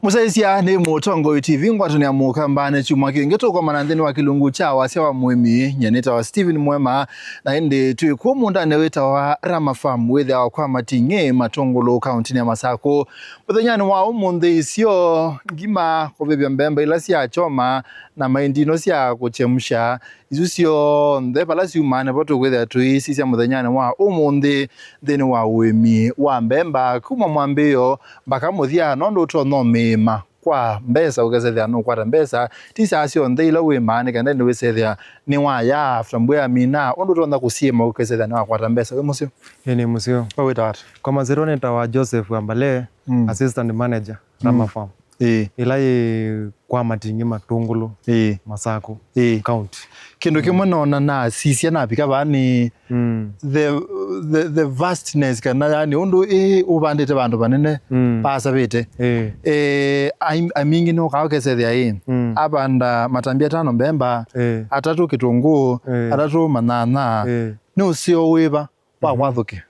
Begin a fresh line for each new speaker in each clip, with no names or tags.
Musaisia ni Mutongo TV ngwatu ni amuka mbane chumwa kingeto kwa manandeni wa kilungu cha wasia wa muemi nyaneta wa Steven Mwema na hindi tuikuwa munda neweta wa Ramafarm wethe wa kwa matinge Matongolo county ni Masako Muthanyani wa umunde isio ngima kwa bebya mbemba ila siya choma na maindino siya kuchemusha izusio nde palasi umane pato wethe atui sisi ya muthanyani wa umunde dheni wa uemi wa mbemba kuma mwambeyo baka muthia nondo uto no mema kwa mbesa ukazethia no kwata mbesa tisa asio ndeila we mane kanda ndo wesethia ni wa ya after mbwe mina ondo tonda kusima ukazethia na kwata mbesa we musio
ni musio
kwa witawat
kwa mazero neta wa Joseph Ambale assistant manager Ramafarm ila kwa matingi Matongolo Masako county
kindu kimwe nona na sisia na pika bani the vastness kana yani undu ubandite bandu banene pasa bete amingi no ka kesethia abanda matambia tano mbemba atatu kitungu atatu manana ni usio wiba wa wathuke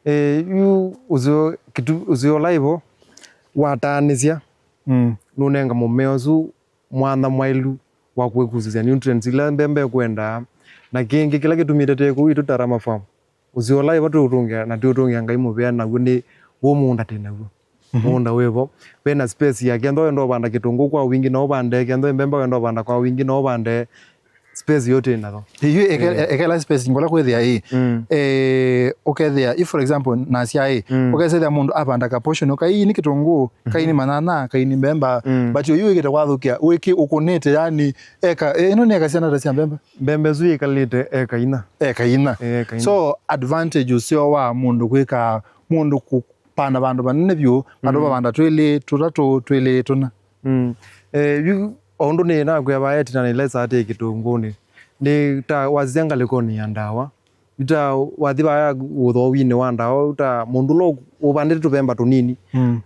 yu uzio laivo watanisia nunenga mumeozu mwana mwailu wa kwekuzisia nutrients ila mbembe kwenda na kingi kila kitumite ku itu Ramafarm uziola ibatu utungia na tutungia ngai mubea na guni wo munda tena go munda wevo pena space ya kendo ndo banda kitungu kwa wingi no bande kendo mbembe ndo banda kwa wingi no bande space yote nazo
hiyo ekela space ngola kwethia okethia if for example nasia okethia mundu abanda ka portion okai ni kitungu kai ni manana kai ni mbemba but you ikita kwathukia wiki ukunete yani eka ino ne akasiana tasia mbembe
zui ikalite eka ina
so advantage usio wa mundu kwika mundu kupana bandu banene byo bandu babanda twili tutatu twili tuna
ondo ne na kwa bayeti na ilesa ate kitunguni ni ta wazenga lekoni ya ndawa ita wathiba ya uthowini wa ndawa uta mundu lo ubandite tupemba tunini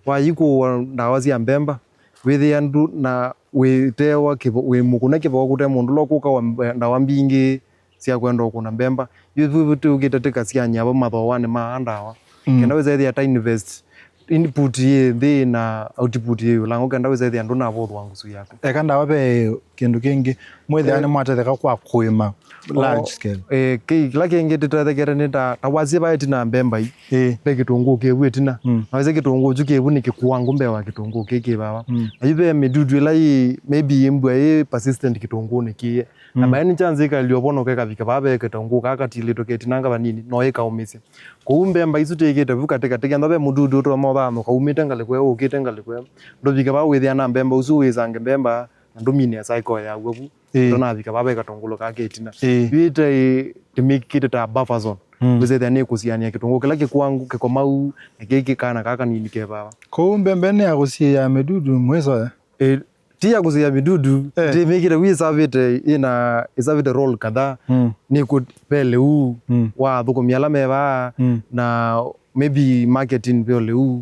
wayiko ndawa cia mbemba withi andu na witewa kibo we mukuna kibo gute mundu lo kuka wa ndawa mbingi cia kwenda kuna mbemba yuvu tugiteteka cia nyabo mathowane ma ndawa kenda weze ya ta invest input ye na output ye lango kenda weze ya ndona abo wangu su yako
ekanda wabe kindu kingi mwethe ani mwateteka kwa kuima large scale
kila kingi tutathekera ni ta waziba etina mbemba pe kitungu kebwetina naweze kitungu jukebu ni kikuangu mbewa kitungu keke baba ayibe medudu ila maybe imbwa persistent kitungu ni kie na bayani chance kaliobono keka bika babe kitungu kakatile toketinanga banini no ekaumisia kumbemba isutekete vuka teka ndabe mududu to mobamo kaumite ngalikwe ukitenga ndo bika ba wethia na mbemba usuwezange mbemba ndomini ya cycle ya webu tona bika babe katongulo kaketina bite timikite ta buffer zone weze ne kusiania kitungu kila kikwangu kikomau keke kana kaka nini ke baba
kumbembe ne akusia medudu mwezo
tia kusia midudu timikite wisavite ina isavite role kadha ni kupele wa thukumia la meva na maybe marketing vile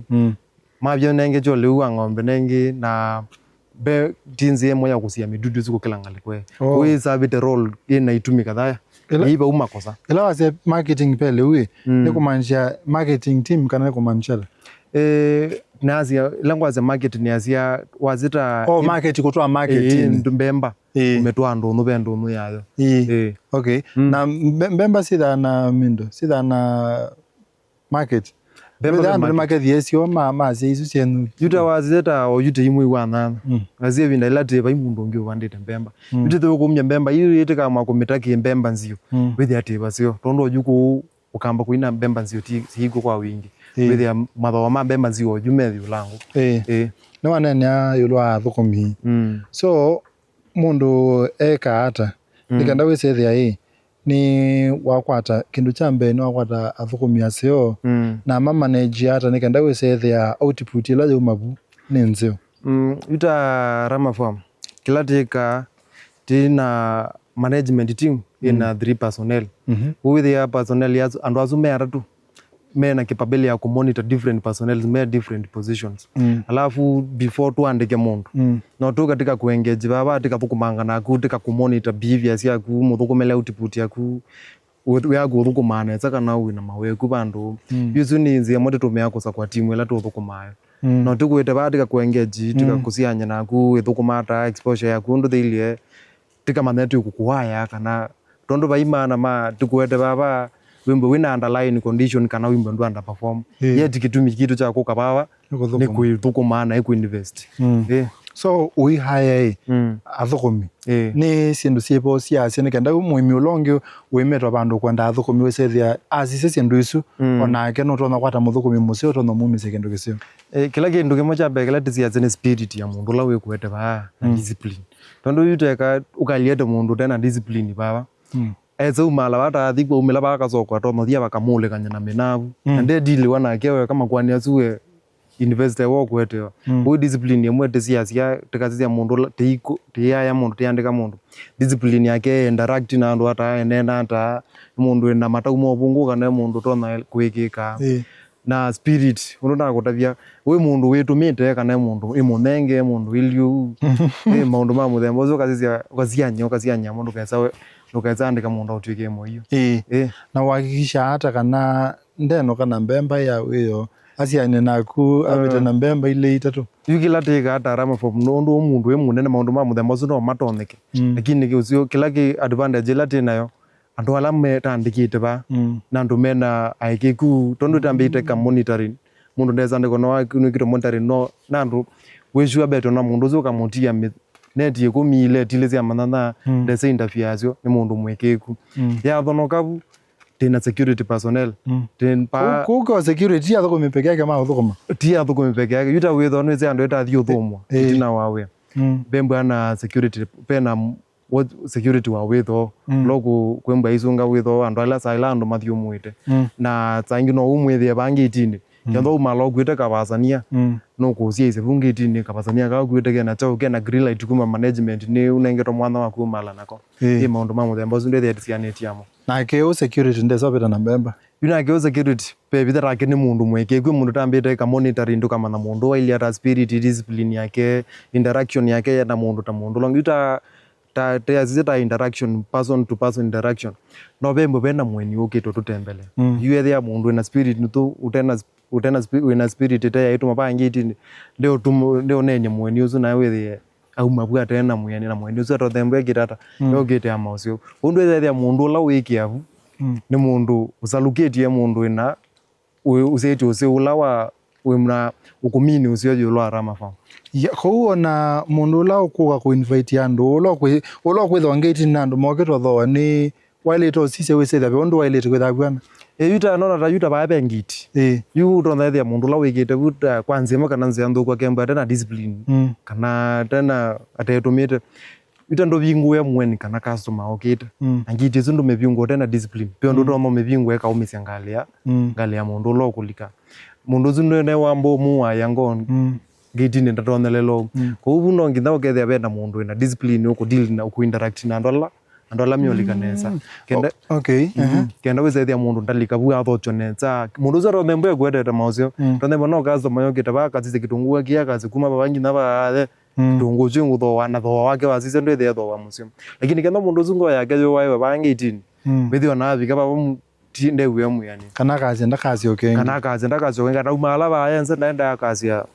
mabyo nenge jo leu angombe nenge na be tinzi moya kusia midudu ziko kila ngalikwe wisavite role ina itumika kadha iba umakosa
ila wase marketing pele ni kumaanisha marketing team kana kumaanisha
nazia langwa za marketing nazia wazita
market kutoa marketing
mbemba umetoa ndo bendo no yayo
okay na mbemba sida na mindo sida na market bemba na market yesio mama zisu chenu
yuta wazita o yuta imwe wana azia vinda ila teba imundo ngyo bandite mbemba yuta to kumnya mbemba iyo yete kama komitaki mbemba nzio withi ateba sio tondo juko ukamba kuina mbemba nzio tigo kwa wingi withi matho ma mbemba nzio jumethi ulango
no ananya yulwa thukumi so mundu eka ata nikanda wesethia ni wakwata kindu cha mbene wakwata athukumi asio na mama manage ata nikanda wesethia output ila yumabu ni nzio
yuta Ramafarm kila tika tina management team ina 3 personnel with the personnel ya ando azume aratu mena capability ya monitor different personnel me different positions alafu before tuandike mundu no tu katika kuengage baba atika thukumanga na kutika kumonitor behaviors ya ku muthukumele output ya ku we aguthukumana tsaka na wina mawe ku bandu yuzu ni nzia mote tumea kusa kwa timu ila tuthukumayo no tukwite ba tika kuengage tika kusianya naku ithukumata exposure yaku ndu thilie tika manetu kukuhaya kana tondu baimana ma tukwete baba wimbo wina underline condition kana wimbo ndu underperform yet kitumi kitu cha kukabawa ni kuithukumana ikuinvest
so ui haya athukumi ni sindu siepo siasia ni kenda muimi ulongi wimetwa bandu kwenda athukumi wesethia asise sindu isu onake no tona kwata muthukumi musio tona mumise kindu kisio
kila kindu kimwe cha bekela tisiasia ni spirit ya mundu la wikwete ba na discipline tondu yuteka ukaliete mundu tena discipline baba eze umala wata thikwa umela bakasokwa tona thia bakamule kanya minavu ande dili wana kewe kama kwani asuwe university work wetewa discipline ya mwete siasia tikazia mundu teiko ya mundu tiandika mundu discipline yake interact na andu ata enena ata mundu ena mataumo bunguka na mundu tona kwikika na spirit unona kutavia we mundu witumite kana mundu imunenge mundu ilyu maundu ma muthemba zo kazianya mundu kaza andika mundu utwike moyo
na uhakikisha hata kana ndeno kana mbemba ya weyo asiane naku abete na mbemba ile itatu
yukila teka hata rama from nondu mundu emunene maundu ma muthemba zo no matoneke lakini kiusio kila ki advantage lati nayo andu ala metandikite ba na andu mena aikiku tondu tambite ka monitoring mundu ndeza ndiko no akunu monitoring no na andu wejua beto na mundu zo kamutia neti yekumile tilezia manana ndese interference ni mundu mwekeku ya thonokabu tena security personnel
tenpa kuko security ya thukumi peke yake ma thukuma
tia thukumi peke yake yuta witho no ise andu eta thio thumwa tina wawe bembo ana security pena what security wa witho logo kwemba izunga witho andu ala silando mathio mwite na tsangi no umwithie bangitini yando umalo gwita kabasania no kusia ise bungitini kabasania ka gwita gena chao gena grill light kuma management ni unengeto mwana wa kumala nako maundu ma muthemba zunde thia tiamo
na keo security ndeso beta na mbemba
yuna keo security pe bita ni mundu mweke kwe mundu tambite ka monitor ndu kama na mundu wa ile ata spirit discipline yake interaction yake ya na mundu ta mundu long yuta ta zita interaction person to person interaction no bembo bena mweni ukito tutembele yuethe ya mundu na spirit nutu utena spirit ta ya ituma bangiti ndio nenye mweni uzu na wethe au mabua tena mweni na mweni uzu to thembe kitata yo gete amausio undu ethe mundu la wikiavu ni mundu usaluketie mundu ina useti ula wa wemna ukumini usio yulo arama fa
ya kuona mundu la ukuga ku invite andu ulo kwitho ngeti nandu moketwa tho ni wale to sise wese da bondo wale to kwitha bwana
yuta nona ta yuta ba bengiti yu to na thia mundu la wikite buta kwanze makana nze andu kwa kemba tena discipline kana tena atetumite yuta ndo bingu ya mweni kana customer okita angiti zindu mebingu tena discipline pe ndo to mo mebingu eka umisia ngale ya mundu lo kulika mundu zindu ne wambo muwa yango ngiti nenda tonelelo ko ubu no ngitha okethia benda mundu ina discipline uko deal na uko interact na andola myolikanesa kenda kenda wezethia mundu ndalika bu athochonetsa mundu zaro membo egwetete mausio tonembo no kazo mayo kitaba kazize kitungua kia kazi kuma babangi na ba tungu chingu tho wana tho wake wasise ndo ethe tho wa musio lakini kenda mundu zungo yake yo wae bangi itini bethio na bika baba tinde wemu yani
kana kazi ndakazi okenge
kana umala ba yense ndenda kazi ya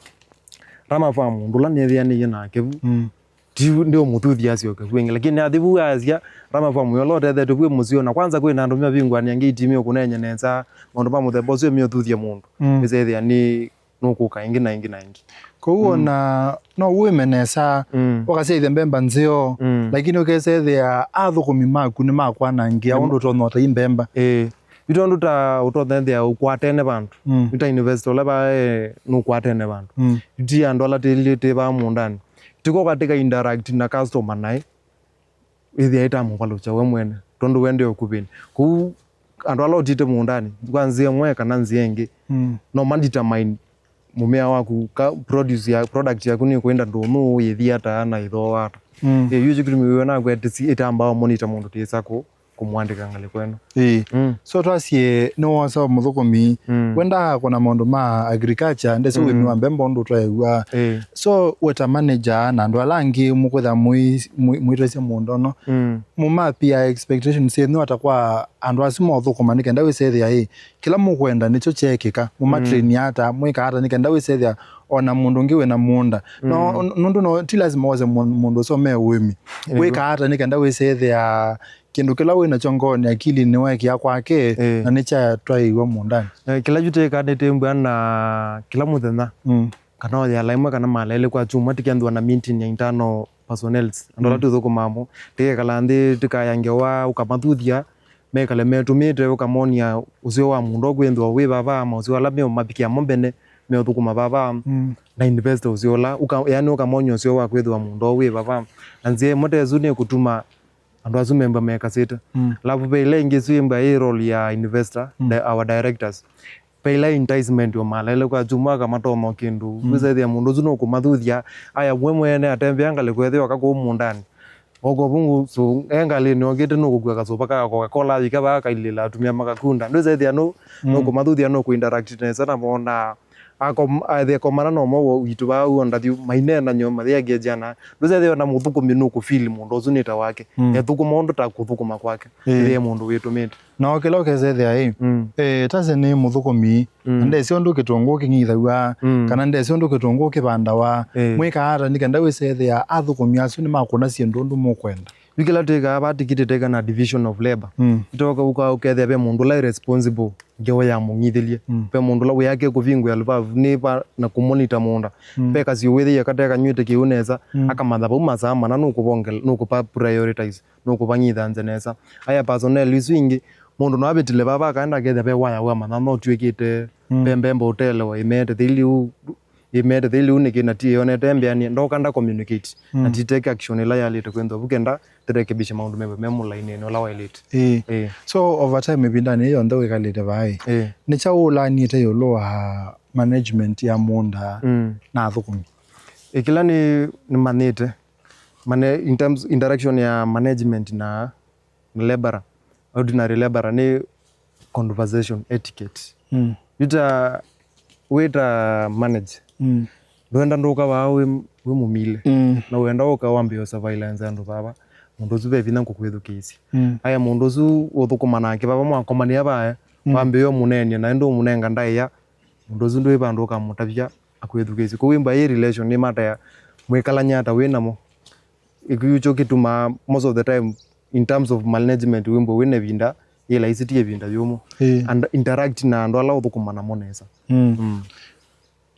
rama famu ndula nethia ni nake ndio muthuthi acio kwenye lakini athibu azia rama famu yo lote the tubwe musio na kwanza kwina andu mabingwa ni ngiti mio kunenya nenza mundu pa muthemba ucio mio thuthia mundu mizethia ni nukuka ingi na ingi
kuona no wimenesa wakaseithia mbemba nzio lakini ukesethia athukumi maku ni makwana ngia undu tonota imbemba
itondo ta utothethia ukwatene bandu ita university ola ba nukwatene bandu iti andola tilite ba mundani tiko katika interact na customer nai ithia ita mubalo cha we mwene tondo wende okubini ku andola otite mundani kwanzia mwe kana nzienge no determine mumea waku product yaku ni kwenda ndo no yithia ta na itho wata yuji kutumi na kwetisi itamba monitor mundu tisako kumwandika ngale kwenu
so twasie no wasa muthukumi wenda kuna maundu ma agriculture ndese wimi wa mbembo ndu twaigua so weta manager na ndo alangi mukwetha muitresia mundu no mumapia expectation se no atakwa andu asimo thukuma nikenda wisethia kila mukwenda nicho chekika mumatrain hata mwika hata nikenda wisethia ona mundu ngi we na munda no nundu no ti lazima waze mundu so me wemi we ka hata nikenda we sethe ya kindu kila we na chongoni akili ni wake ya kwake na nicha twaiwa mundani
kila jute ka de tembu na kila muthenya kana ya laima kana malele kwa chuma tikiandwa na meeting ya internal personnels ndola tuthuko mamo tike kala ndi tikayangewa ukamathuthia mekale metumite ukamonia usio wa mundu gwendwa we baba ama usio la meo mabikia mombene meo thukuma baba na invest usio la yani ukamonia usio wa gwendwa mundu we baba anzie motezu ne kutuma andu azumemba mekasita lavu pele ingizimba hii role ya investor our directors pela enticement wa malele kwa juma kama tomo kindu bizaidi mundu zuno kumathuthia aya mwemwene atembe angale kwethio kako mundani ogo bungu so engale no gete no kugwa kasopa ka Coca-Cola ikaba kailila tumia makakunda ndo zaidi no kumathuthia no ku interact na sana mona the komana no mo witu ba uonda thiu maine na nyoma thia gejana ndo zaidi na muthukumi no ku feel mundu zunita wake thukuma ndo ta kuthukuma kwake thia mundu witumite
no kilo kezethia tase ni muthukumi nde cio ndu kitungu kingithaua kana nde cio ndu kitungu kibanda wa mwika hata nikenda wicethia athukumi acio ni makuna ciendu ndu mukwenda
wikila teka batikite teka na division of labor itoka ukethia be mundu la responsible ngewe ya mungithilie pe mundu la yake kuvingu ya lubavu ni pa na kumonitor munda pe kasi wethi yakateka nywite kiuneza akamatha bu masama na nukubongela nukupa prioritize nukubanyitha nzeneza aya personnel iswingi mundu no abetile baba kaenda kethe be waya wa mana no twikite pembembo hotel wa imete thili unikina tie one tembeani ndo kanda communicate na take action ila ya lete kwenda bukenda terekebisha maundu memo line no la wailete
so over time bindani hiyo ndo ikalete bai ni cha ulani te yolo wa management ya munda na thukumi
kila ni manete in terms interaction ya management na labor ordinary labor ni conversation etiquette yuta weta manage wenda ndoka wawe we mumile na wenda ukawambia surveillance andu baba mundu zube vina kukwethukisi aya mundu zu uthukuma nake baba mwakomania baya wambio munene na ndo munenga ndaiya mundu zu ndo ibandu kamutavia akwethukisi ko wimba hii relation ni mata ya mwekalanya ata wenamo ikuyucho kituma most of the time in terms of management wimbo wene vinda ila isitie vinda yomo and interact na ndo ala uthukuma na monesa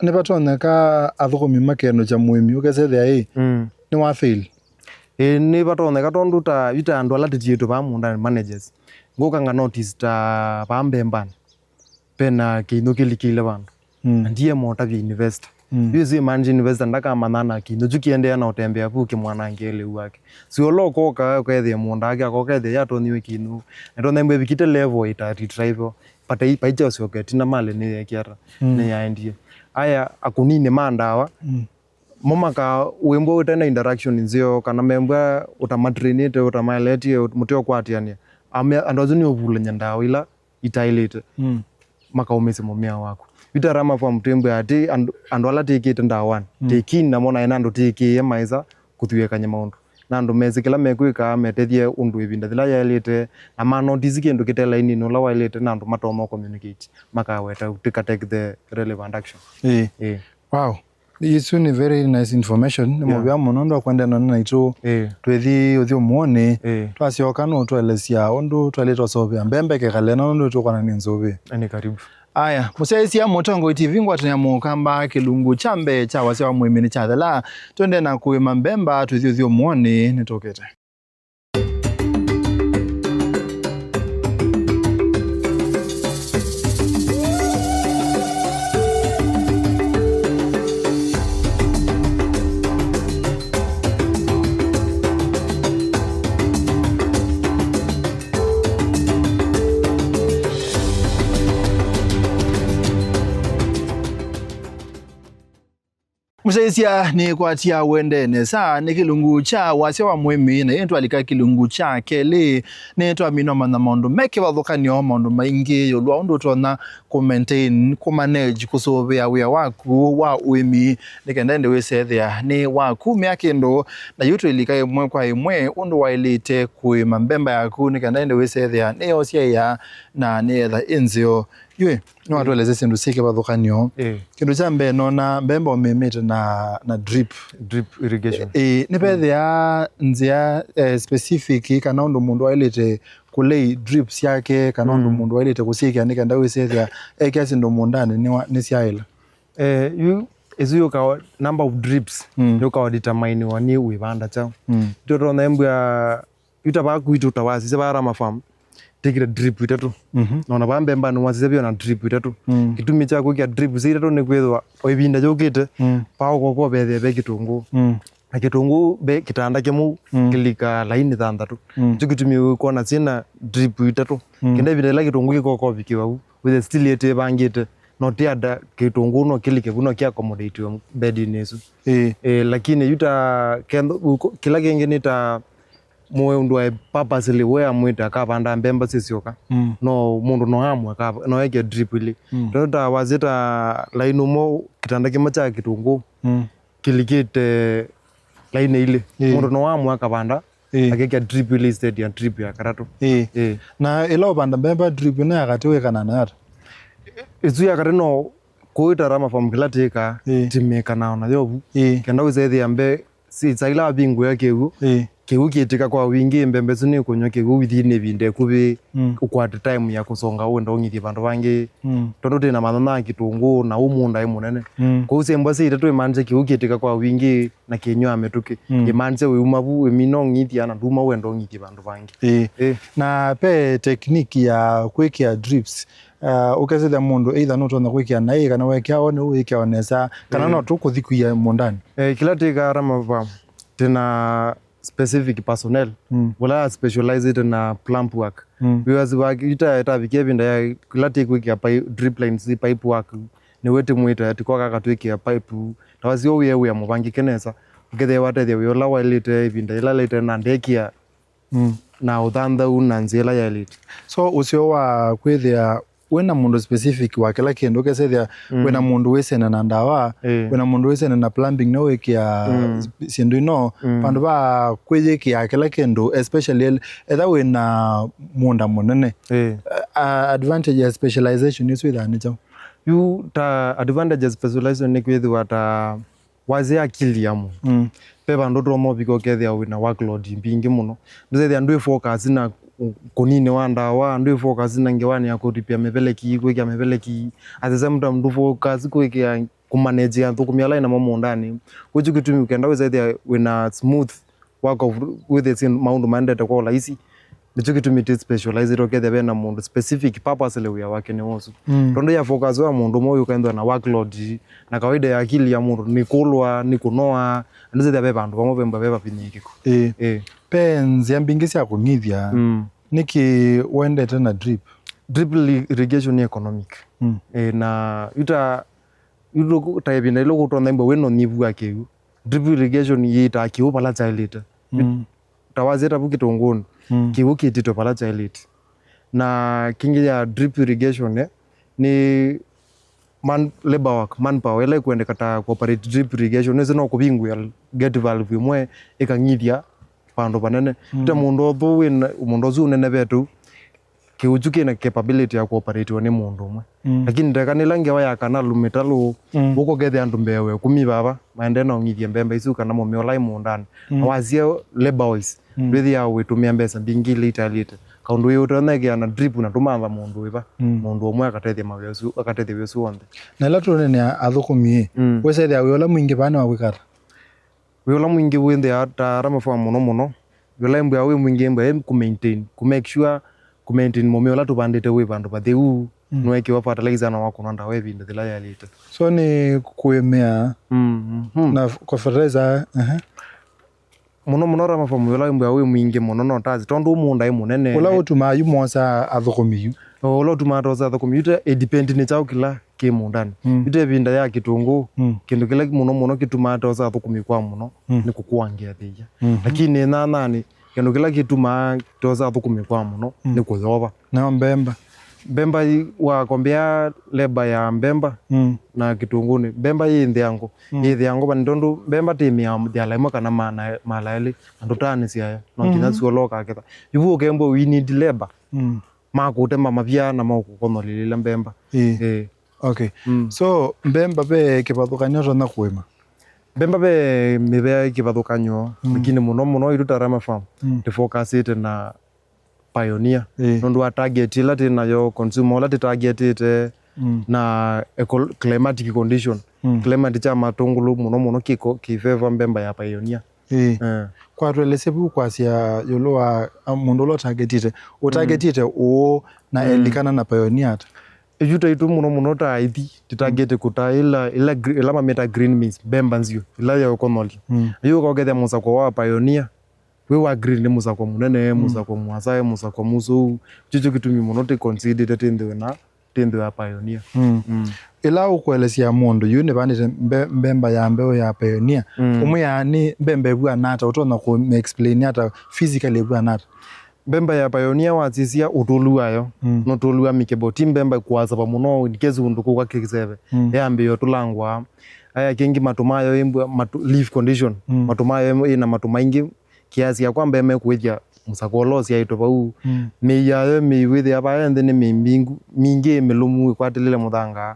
ne patone ka athukumi makeno cha muimi ukesethia ni wa fail
ni patone ka tondu ta yuta ndo ala titieto ba munda managers ngokanga notice ta pambembana pena kino kilikile bandu ndiye mota vi investor yuzi manage investor ndaka manana kino jukiendea na utembea buki mwanangele wake sio loko ka kwethia munda ake akokethia yato niwe kino ndo nembe bikite level ita retrieve pata ipaija sio ketina male ni yakiara ni yaendie aya akunine mandawa momaka wembo utena interaction nzio kana membwa utamatrinite utamaleti mutio kwatiania andozuni ovulanya ndawa ila itailete maka umese momia wako vitarama kwa mtembo ati andwala tikite ndawan tikini na mona inando tiki maiza kuthiweka maundu nando meze kila mekwika metethie undu ibinda thila yailete na mano diziki ndo kitela ini no la wailete nando matomo communicate maka weta utika take the relevant action
wow this is very nice information mo bya monondo kwenda na ito twethi uthio muone twasioka no twelesia undu twaleta sobe mbembe ke kale na undu tukwana ni nzobe
ani karibu
aya musaisia Mutongo TV ngwatanya mukamba kilungu chambe cha wase wa muimini cha thela twende na kuima mbemba twithio muone nitokete Musaisia ni kwatia wende nesa ni kilungu cha wase wa muimi na yentu alika kilungu cha kele netu amino mana maundu meke wathukanio maundu maingi yolua undu tuona ku-maintain, ku-manage kusobea wia waku wa uimi nikendende wesethia ni waku miakindu na yutu ilika imwe kwa imwe undu wailite kuima mbemba yaku nikendende wesethia ni osia ya na ni etha inzio Yue no atweleze sindu sike bathukanio kindu cha mbere nona mbemba umemete na drip
irrigation
ni bethia nzia specific kana undu mundu wailite kulei drips yake kana undu mundu wailite kusikia nika ndawesethia kiasi ndo mundani ni siaila
you ezu ka number of drips yoka determine wani wibanda cha toto na mbya yutaba kuitu tawasi se bara mafamu take drip itatu nona bambemba no wasi byo na drip itatu kitumi cha kukia drip zitatu ne kwethwa oibinda jokite pa ko bethe kitungu na kitungu be kitanda kemu kilika line thandatu tukitumi kuona sina drip itatu kenda bidela kitungu kiko bikiwa with still yete bangite not yada kitungu no kilike kuno kia accommodate bed inesu lakini yuta kendo kila kingine ta moyo ndo purposely where mwita ka banda mbemba sisioka no mundu no hamwe ka no yake drip ile tota wazita line mo kitanda kimacha kitungu kilikite line ile mundu no hamwe ka banda akeke drip ile instead ya drip ya karatu
na ilo banda mbemba drip na akatiwe kana na
izu ya kareno kuita rama from kilateka timeka naona yobu kenda uzethi ambe si tsaila bingu yake gu kegu kitika kwa wingi mbembe zuni kunyo kegu within binde kubi ukwata time ya kusonga wenda ungithi bandu bangi tondo tena mathana kitungu na umunda imunene ko usemba se itatu imanje kegu kitika kwa wingi na kenyo ametuke imanje we umabu emino ngithi ana nduma wenda ungithi bandu bangi
na pe technique ya kwekia drips ukazida mundu either not on kwekia na kana wekia one wekia onesa kana no tukuthikuya mundani
kila tika rama ba tena specific personnel wala specialized na plump work because work ita vikebinda ya kulati kwiki drip lines pipe work ni wete mwita tikwa kaka twiki ya pipe tawazio we ya mubangi kenesa ukethe wate the yola walite ibinda ila lite na ndekia na uthanda unanzela ya lite
so usio wa kwethia wena mundu specific wa kila kindu kesethia wena mundu wesena na ndawa wena mundu wesena na plumbing no wekia sindu no pandu ba kwejekia kila kindu especially either wena munda munene advantage ya specialization is with anicho
you ta advantage ya specialization ni kwethwa ta wazi akili yamu pe bandu dromo biko kethia wina workload mbingi muno ndethia ndu focus na konine wanda wa ndio focus na ngewani ya kuripia mebeleki kweki mebeleki athe mtu mdu focus kweki ya kumanage ya thukumia line mamo ndani kuju kitumi ukenda weza wina smooth work of with it in maundu mandate kwa laisi ndicho kitumi it specialized okethe bena mundu specific purpose le ya wake ni wosu tondo ya focus wa mundu moyo kaenda na workload na kawaida ya akili ya mundu ni kulwa ni kunoa ndizo ya bandu bamo bemba beba pinyikiko
penzi ambingisi akunithia niki wendete na drip
irrigation ni economic na yuta taibina ilo kutonda imba weno nivu akeu drip irrigation yita kiu pala chailita tawazeta bukitongoni kiu kitito pala chailita na kingi ya drip irrigation ni manpower ile kwende kata cooperate drip irrigation nezino kubingu ya get valve imwe ikangithia pandu panene ta mundu othu wina mundu zu nene betu kiuchuke na capability ya cooperate ni mundu umwe lakini ndakanila ngewa ya kana lumitalu uko gethe andu mbewe kumi baba maende na ngithia mbembe isu kana momyo lai mundani wazia labor wise bithi ya witumia mbesa bingi lita kaundu yote na drip na tumamba mundu iba mundu umwe akatethia mawesu akatethia wesu wonde
na la tone athukumie wese thia wiola mwingi bana wa gwikara
wiola mwingi wende atara mafamu muno wiola mbya we mwingi mbya ku make sure ku maintain momiola tubandite we bandu batheu nweke wa fertilizer na wako nanda we binde thila ya lita
so ni kuemea na kwa fertilizer
muno rama famu wiola mbya we mwingi muno no tazi tondu munda munene
ula utuma yumosa athukumiyu
ula utuma toza athukumiyu depend ni chao kila ke mundani ite binda ya kitungu kindu kile muno kituma toza athukumi kwa muno ni kukuangia thia lakini nani kindu kila kituma toza athukumi kwa muno ni kuthova
na mbemba
wa kombea leba ya mbemba na kitunguni mbemba yindi yangu bandondo mbemba timia dialemo kana malaeli andotani sia no kina suoloka keta yuvu kembo we need labor makutema mavia na makukonolilila mbemba
Okay. So mbemba be kivathukanyo tona kwima
mbemba be mive kivathukanyo lakini muno iruta Rama Farm tifocusite na Pioneer nondu wa target ila tinayo consumer ila targetite na climatic condition climate cha matungulu muno kifeva mbemba ya Pioneer
kwa twelese bu kwasia yolo wa mundu lo targetite o na elikana na Pioneer
Ejuta itu muno taithi titagete kuta ila mameta green means bemba nzio ila ya ukonoli ayo kogethia musako wa Pioneer we wa green ni musako munene musako mwasaye musako muso chicho kitumi muno te consider tendo ya Pioneer
ila ukwelesia mundu yune bandite mbemba ya mbeo ya Pioneer umu yani mbemba bwa nata utona ku explain ata physically bwa nata
mbemba ya Pioneer watsisia utuluayo no tulua mikeboti mbemba kwaza pamuno nikezi unduko kwa kizebe yambiyo tulangwa aya kingi matumayo imbwa leaf condition matumayo ina matumaingi kiasi ya kwamba emekuithia musakolosi ya itobau meyayo miwithia ba ndene mimbingu mingi melumu kwatilile muthanga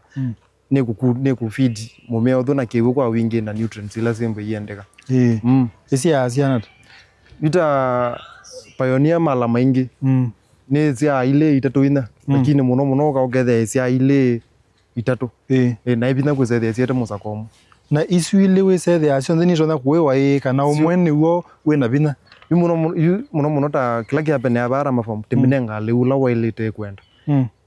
ne ku feed mumea uthuna kiwu kwa wingi na nutrients ila sembe yendeka
isi asiana
ita Pioneer mala maingi ni cia ile itatu ina lakini muno kaugethia cia ile itatu na ibina kwithia cia musakomo
na isu ile we sethe acio nthini tona kuwe kana umwe niwo we na bina
muno ta kila kia pene abara mafom timinenga leula wailite kwenda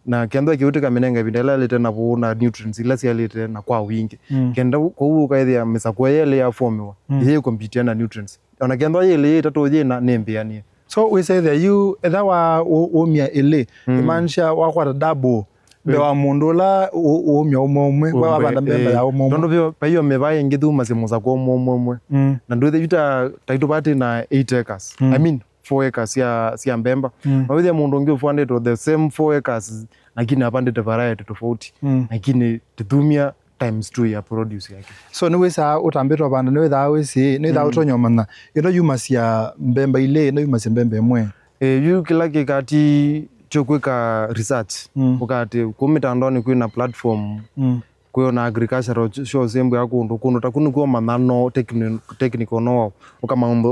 na kendo kiutika minenga bidela lite na na nutrients ila cia lite na kwa wingi kenda ko kaithia misako yele ya formiwa ye compete na nutrients ona kendo yele itatu je na nembiania
so we say that you either wa omia ile imanisha wakwata double be wa mundu la omia omwe wa banda mbemba ya omwe
ndondo byo pa hiyo mevaye ngithuma simuza kwa omwe na ndo thita taito party na 8 acres I mean 4 acres ya mbemba mawithia mundu ngi ufande to the same 4 acres lakini apande variety tofauti lakini tutumia times 2 ya produce yake
so niwe sa utambetwa banda niwe tha wese niwe tha utonyomana ino yumasia mbemba ile no yumasia mbemba emwe
yu kila kikati chokweka research ukati kumitandoni kwina platform kuyo na agricultural show sembu ya kundu takunu kuwa manano technical no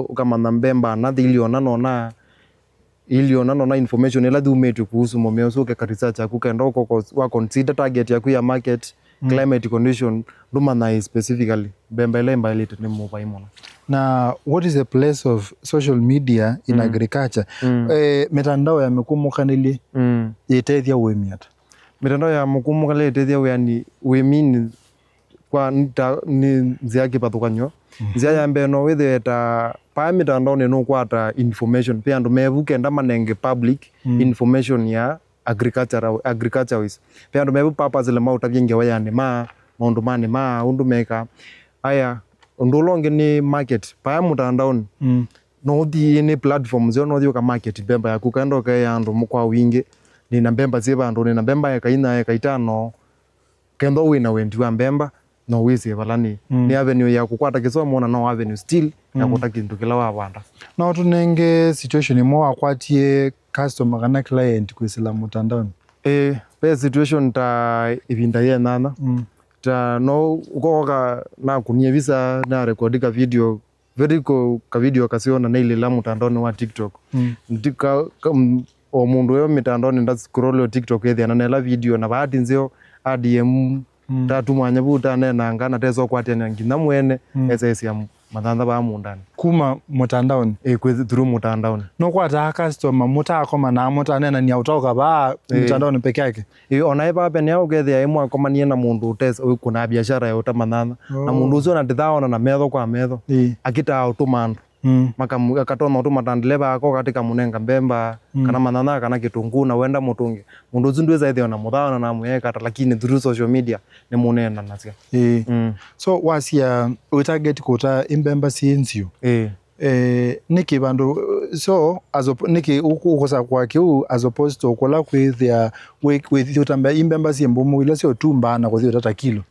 ukamana mbemba na iliona na information ila dhumetu kuhusu momeo so keka research akukenda uko wa consider target yaku ya market climate condition lumana specifically bemba ile mbailite ni mubaimona.
Na what is the place of social media in agriculture? Mitandao ya mekumukanili yetethia wemiata.
Mitandao ya mekumukanili yetethia yani wemini kwa ni ziaki patukanyo. Zia ya mbeno wethe eta pa mitandao neno kwata information pia ndo mevuke ndama nenge public information ya agriculture wise pia ndo mevu papa zile mauta vinge wayane maundu mane undu meka aya ndulonge ni market pa mutandao no di ni platform zio no di ka market bemba ya kukando ka yandu mukwa wingi ni na bemba ziba ndo ni na bemba ya kaina ya kaitano kendo wina wendi wa bemba no wise balani ni avenue ya kukwata kisomo na no avenue still ya kutaki ndukila wa banda
na tunenge situation mo akwatie customer kana client kwisila mutandao
pe situation ta ivinda ye nana ta no ukoka na kunia visa na recordika video ka video kasiona na ile la mutandao wa TikTok ndika o mundu yo mitandao nda scroll TikTok yethi na la video na baadhi nzio ADM tatu mwanya buta na ngana tezo kwate na ngina mwene SS ya mathanda ba mundani
kuma mutandao
kwezi through mutandao
no kwata customer mutakoma na mutanena ni autoka ba mutandao peke yake
ona iba bene yao gethia imwe akomania na mundu utesa kuna biashara ya utamanana na mundu ucio na ndithaona na metho kwa metho akita automando akatona utumatandile bako katika munenga mbemba kana manana kana kitungu na wenda mutungi mundu ucio ndweza ithio na muthaona na mweka lakini through social media ni munenda nacio
so wasia utarget kota imbemba sienzio niki bandu so niki ukukosa kwake as opposed to kola kwithia with utamba imbemba siembumu ila sio tumba na kuthio tata kilo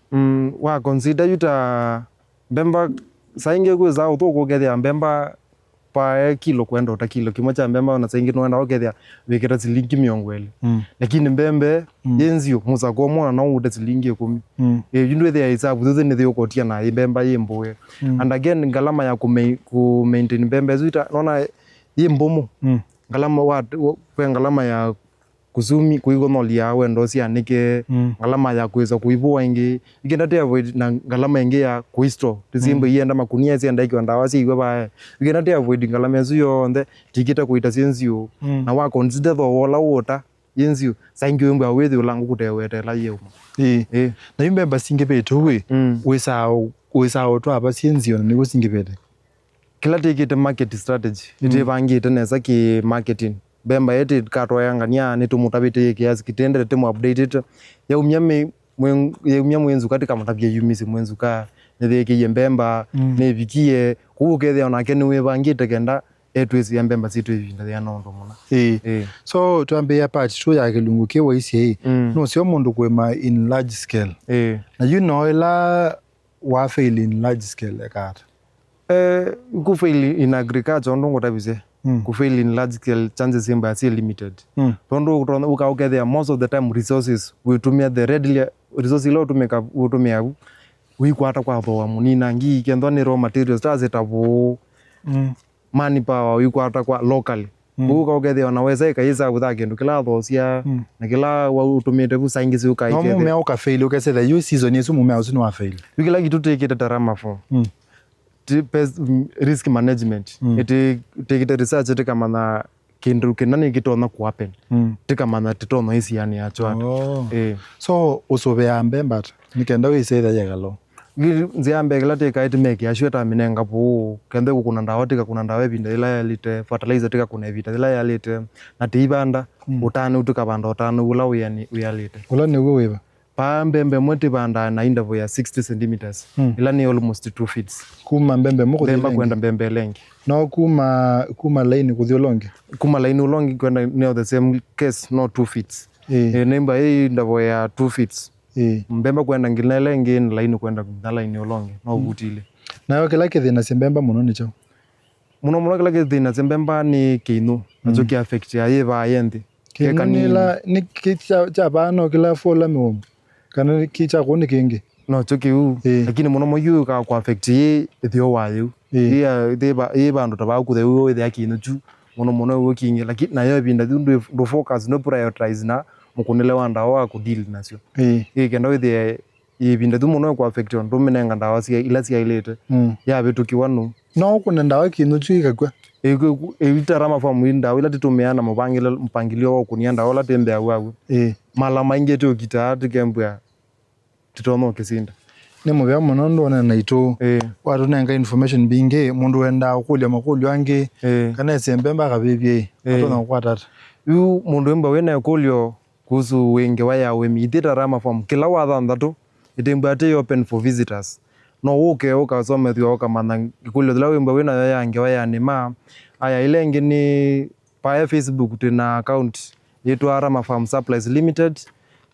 wa consider yuta mbemba sainge kweza uthukugethia mbemba pa kilo kwenda uta kilo kimwe cha mbemba na saingi no enda okethia wikira cilingi 20 lakini mbembe yenzio muza kwa mwana no uta cilingi 10 yundu thia isabu thuthe ni thio kotia na mbemba yimbuwe and again ngalama ya ku maintain mbembe zuita nona yimbumu ngalama wa ngalama ya kusumi kuigonolia wendo cia nike ngalama ya kuweza kuibua ingi igenda te avoid na ngalama ingi ya kuisto tizimbo ienda makunia cia ndaki wanda wasi igwa ba igenda te avoid ngalama yazu yonde tikita kuita cienzio na wa consider the wala water yenzio sangi wemba wethi ulangu kutewete la yeu
na yumbe basinge beto we to aba cienzio ni gusinge bete
kila tikita market strategy ite bangite neza ki marketing bemba yeti katwayangania nitumutabite kiasi kitendere temu updated ya umya mwenzu katika matabia yumisi mwenzu ka nitheke mbemba nebikie kubukethe ona kenwe bangite kenda etwesi ya mbemba situ ivinda ya nondo muna
so tuambe ya part tu ya kilungu kewa isi no sio mundu kwema in large scale na you know ila wa fail in large scale ekata
ku fail in agriculture ndongo tabise ku fail in large scale chances are still limited tondo ukauke most of the time resources we tumia the readily resources lo utumia wikwata kwa bo munina ngi kendo ni raw materials tazetabu money power wikwata kwa locally ukauke wanaweza ikaisa kuthake ndo kila thosia na kila utumite busaingisi ukaike
no mume ukafail ukase the you season yesu mume usini wa fail
wikila kitu tekete tarama fo risk management take research tika mana kindu kinani kitona ku happen tika mana titono isi yani acho
so usobe ambe but nikenda we say that yagalo
nziambe kala tika itimeke ashweta minenga pu kende kuna ndawa tika kuna ndawa binda ila yalite fertilizer tika kuna evita ila yalite na tibanda utani utuka banda utani ula uyalite
ula ni wewe
pa mbembe mwete banda na interval ya 60 centimeters ila ni almost 2 feet
kuma mbembe moko
mbembe kwenda mbembe lengi
no kuma line kuthio longi
kuma line ulongi kwenda near the same case no 2 feet nemba hii interval ya 2 feet mbembe kwenda ngila lengi na line kwenda na line ulongi no butile
nayo kila kithina sembemba muno nicho
muno kila kithina sembemba ni kinu nacho ki affect ya yeva yendi
kanila ni kicha cha bano kila fola mwo kana kicha kone kingi
no choki lakini muno moyu ka kwa affect ye thio wayo ye bandu taba ku the the akino chu muno working lakini nayo binda do focus no prioritize na mukunele wanda wa ku deal nasyo kenda with the ibinda muno kwa affect on dominanga ndawa sia ila sia ilete ya betu kiwanu
no kuna ndawa kino chu ikakwa
ewitarama famu inda wila titumeana mpangilio wa kunianda wala tembe awawe mala mainge to kitatu kembwa titono kisinda
ni mubya muno ndona naito watu nenga information binge mundu wenda ukulya makulu yange kana sembemba kabibye atona kwatata
yu mundu emba wena ukulyo kuzu wenge wayawe miitarama famu kila wadhanda to itembate open for visitors no ukasome thio kamana ikulyo la wemba wena yange wayanima aya ile ngini pa Facebook tena account yetu Arama Farm Supplies Limited,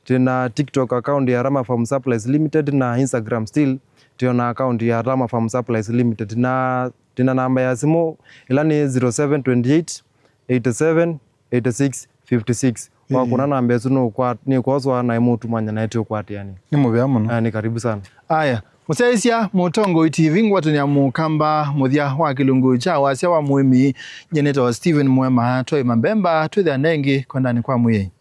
tena TikTok account ya Arama Farm Supplies Limited na Instagram still tena account ya Arama Farm Supplies Limited na tena namba ya simu ila ni 0728 87 86 56 kwa kuna namba yetu no kwa ni kwazwa na imutu manya na yetu kwa yani
ni mubya muno
ni karibu sana
aya musaisia mutongo TV ngwatanya mukamba muthia wa kilungu cha wasia wa mwemi nyeneta wa Steven Mwema twai mambemba twitha nengi kwandani kwa mwiye